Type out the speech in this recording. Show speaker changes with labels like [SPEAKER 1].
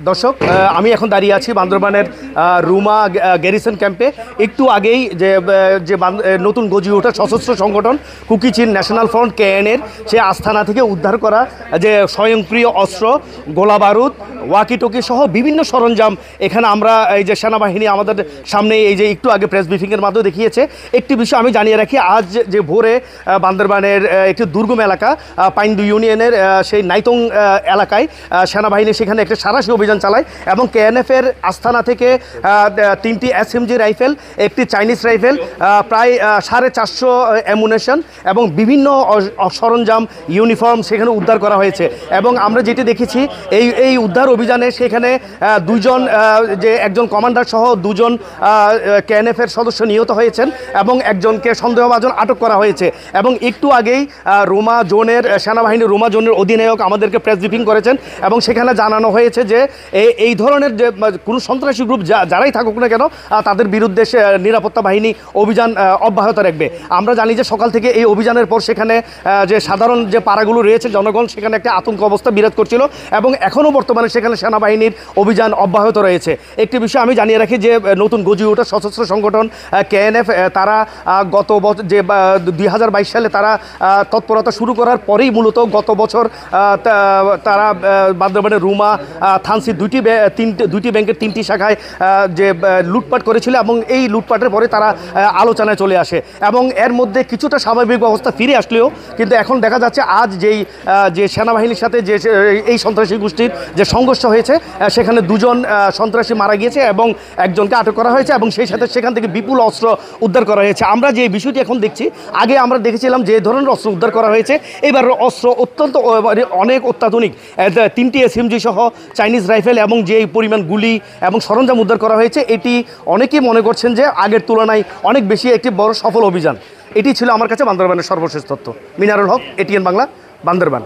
[SPEAKER 1] দর্শক, আমি এখন দাঁড়িয়ে আছি বান্দরবানের রুমা গ্যারিসন ক্যাম্পে। একটু আগেই যে নতুন গজিয়ে ওঠা সশস্ত্র সংগঠন কুকি চিন ন্যাশনাল ফ্রন্ট কেএনএর সে আস্থানা থেকে উদ্ধার করা যে স্বয়ংক্রিয় অস্ত্র, গোলা বারুদ, ওয়াকিটকি সহ বিভিন্ন সরঞ্জাম এখানে আমরা এই যে সেনাবাহিনী আমাদের সামনে এই যে একটু আগে প্রেস ব্রিফিংয়ের মাধ্যমে দেখিয়েছে। একটি বিষয় আমি জানিয়ে রাখি, আজ যে ভোরে বান্দরবানের একটি দুর্গম এলাকা পাইন্দু ইউনিয়নের সেই নাইতং এলাকায় সেনাবাহিনী সেখানে একটা সাঁড়াশি অভিযান চালায় এবং কেএনএফের আস্থানা থেকে 3টি SMG রাইফেল, একটি চাইনিজ রাইফেল, প্রায় 450 অ্যামুনেশন এবং বিভিন্ন সরঞ্জাম, ইউনিফর্ম সেখানে উদ্ধার করা হয়েছে। এবং আমরা যেটি দেখেছি এই উদ্ধার অভিযানে সেখানে একজন কমান্ডার সহ 2 জন কেএনএফের সদস্য নিহত হয়েছেন এবং একজনকে সন্দেহভাজন আটক করা হয়েছে। এবং একটু আগেই সেনাবাহিনীর রোমা জোনের অধিনায়ক আমাদেরকে প্রেস ব্রিফিং করেছেন এবং সেখানে জানানো হয়েছে যে এই ধরনের যে কোনো সন্ত্রাসী গ্রুপ যারাই থাকুক না কেন তাদের বিরুদ্ধে নিরাপত্তা বাহিনী অভিযান অব্যাহত রাখবে। আমরা জানি যে সকাল থেকে এই অভিযানের পর সেখানে যে সাধারণ যে পাড়াগুলো রয়েছে জনগণ সেখানে একটা আতঙ্ক অবস্থা বিরাজ করছিল এবং এখনও বর্তমানে সেখানে সেনাবাহিনীর অভিযান অব্যাহত রয়েছে। একটি বিষয় আমি জানিয়ে রাখি যে নতুন গজিয়ে ওঠা সশস্ত্র সংগঠন কেএনএফ তারা গত বছর যে 2022 সালে তারা তৎপরতা শুরু করার পরেই মূলত গত বছর তারা বান্দরবানের রুমা থানসি দুইটি ব্যাংকের 3টি শাখায় যে লুটপাট করেছিল এবং এই লুটপাটের পরে তারা আলোচনায় চলে আসে এবং এর মধ্যে কিছুটা স্বাভাবিক অবস্থা ফিরে আসলেও কিন্তু এখন দেখা যাচ্ছে আজ যে সেনাবাহিনীর সাথে যে এই সন্ত্রাসী গোষ্ঠীর যে সংঘর্ষ হয়েছে সেখানে 2 জন সন্ত্রাসী মারা গিয়েছে এবং একজনকে আটক করা হয়েছে এবং সেই সাথে সেখান থেকে বিপুল অস্ত্র উদ্ধার করা হয়েছে। আমরা যে বিষয়টি এখন দেখছি, আগে আমরা দেখেছিলাম যে ধরনের অস্ত্র উদ্ধার করা হয়েছে, এবার অস্ত্র অনেক অত্যাধুনিক 3টি SMG সহ চাইনিজ রাইফেল এবং যে পরিমাণ গুলি এবং সরঞ্জাম উদ্ধার করা হয়েছে এটি অনেকেই মনে করছেন যে আগের তুলনায় অনেক বেশি একটি বড় সফল অভিযান। এটি ছিল আমার কাছে বান্দরবানের সর্বশেষ তথ্য। মিনারুল হক, ATN বাংলা, বান্দরবান।